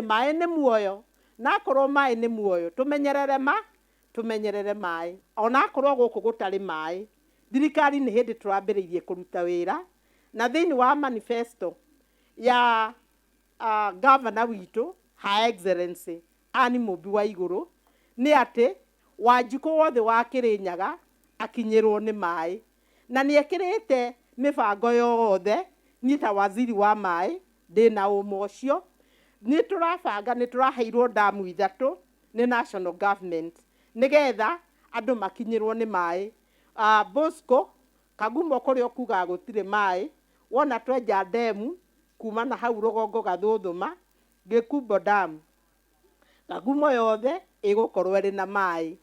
Maai nĩ muoyo na akorwo maai nĩ muoyo tumenyerere maai ona akorwo gũkũ gũtarĩ maai thirikari nĩ hĩndĩ tũrambĩrĩirie kũruta wĩra na thĩinĩ wa manifesto ya governor witũ Her Excellency Anne Mũmbi wa igũrũ nĩ atĩ Wanjikũ wothe wa Kĩrĩnyaga akinyĩrwo nĩ maai na nĩ ekĩrĩte mĩbango yothe niĩ ta waziri wa maai ndĩna ũma ũcio nĩ tũrabanga nĩ tũraheirwo damu 3 nĩ national government nĩgetha andũ makinyĩrwo nĩ maai Bosco Kagumo kũrĩa kuga gũtirĩ maai wona twenja demu kuma na hau rũgongo Gathũthũma Gĩkumbo dam Kagumo yothe ĩgũkorwo ĩrĩ na maai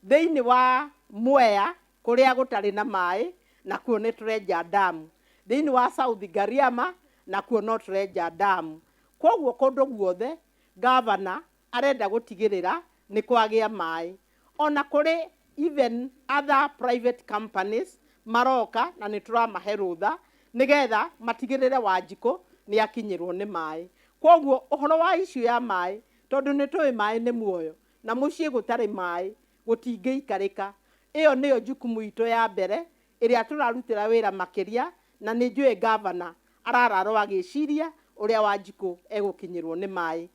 thĩinĩ wa Mwea kũrĩa gũtarĩ na maai nakuo nĩ tũrenja damu thĩinĩ wa South Gariama nakuo no tũrenja damu koguo kũndũ guothe governor arenda gũtigĩrĩra nĩ kwagĩa maai ona kũrĩ even other private companies maroka na nĩ tũramahe rũtha nĩgetha matigĩrĩre Wanjikũ nĩ akinyĩrwo nĩ maai koguo ũhoro wa issue ya maai tondũ nĩ tũĩ maai nĩ muoyo na mũciĩ gũtarĩ maai gũtingĩikarĩka ĩyo nĩyo jukumu itũ ya mbere ĩrĩa tũrarutĩra wĩra makĩria na nĩ njũĩ governor arararwo agĩciria ũrĩa Wanjikũ egũkinyĩrwo nĩ maai.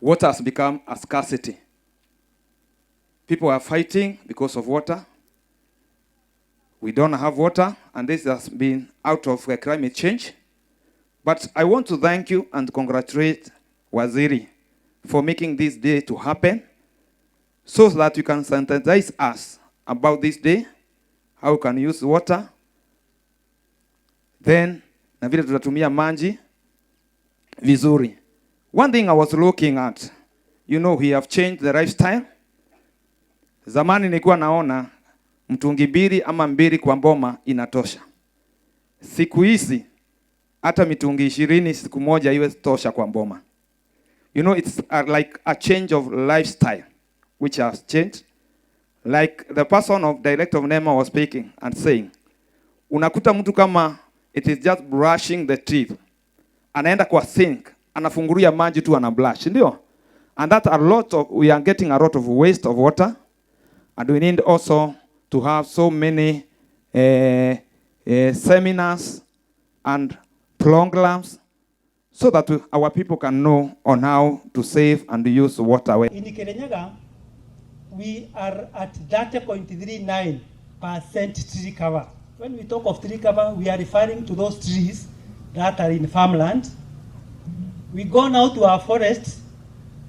Water has become a scarcity. People are fighting because of water. We don't have water, and this has been out of climate change. But I want to thank you and congratulate Waziri for making this day to happen so that you can sensitize us about this day, how we can use water, then na vile tutatumia maji vizuri. One thing I was looking at, you know, we have changed the lifestyle. Zamani nilikuwa naona mtungi mbili ama mbili kwa mboma inatosha. Siku hizi hata mitungi 20 siku moja iwe tosha kwa mboma. You know, it's like a change of lifestyle which has changed. Like the person of director of NEMA was speaking and saying, unakuta mtu kama it is just brushing the teeth, anaenda kwa sink, anafungulia maji tu ana brush, ndio? And that we are getting a lot of waste of water, and we need also to have so many seminars and programs so that our people can know on how to save and use water. In KIRINYAGA, we are at 30.39% tree cover. When we talk of tree cover, we are referring to those trees that are in farmland. We go now to our forests.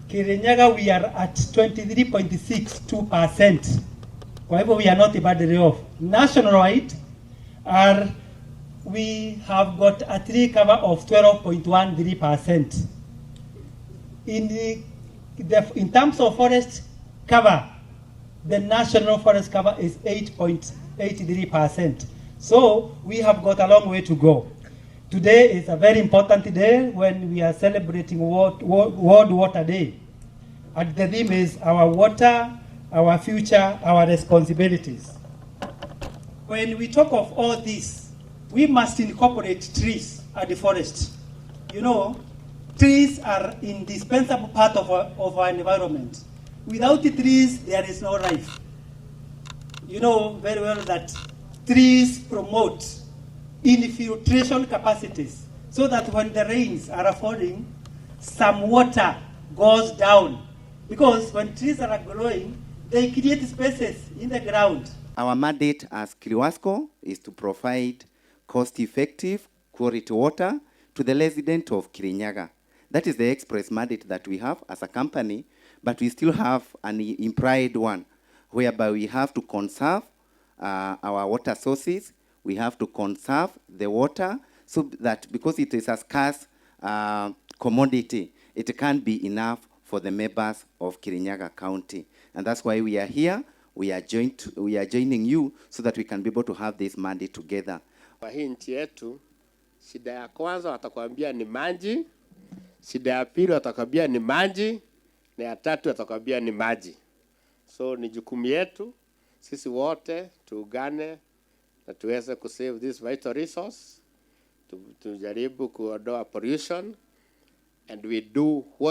KIRINYAGA, we are at 23.62%. However, we are not badly off. Nationwide, we have got a tree cover of 12.13%. In terms of forest cover, the national forest cover is 8.83%. So we have got a long way to go. Today is a very important day when we are celebrating World Water Day. And the theme is our water, our future, our responsibilities. When we talk of all this, we must incorporate trees at the forest. You know, trees are an indispensable part of our environment. Without the trees, there is no life. You know very well that trees promote infiltration capacities so that when the rains are falling, some water goes down. Because when trees are growing, they create spaces in the ground. Our mandate as KIRIWASCO is to provide cost-effective, quality water to the resident of KIRINYAGA. That is the express mandate that we have as a company, but we still have an implied one, whereby we have to conserve our water sources, we have to conserve the water, so that because it is a scarce commodity, it can't be enough for the members of KIRINYAGA County. And that's why we are here. We are joining you so that we can be able to have this mandate together. Kwa hii nchi yetu, shida ya kwanza watakwambia ni maji, shida ya pili watakwambia ni maji, na ya tatu watakwambia ni maji. So ni jukumu yetu sisi wote tuungane na tuweze kusave this vital resource, tujaribu kuondoa pollution and we do what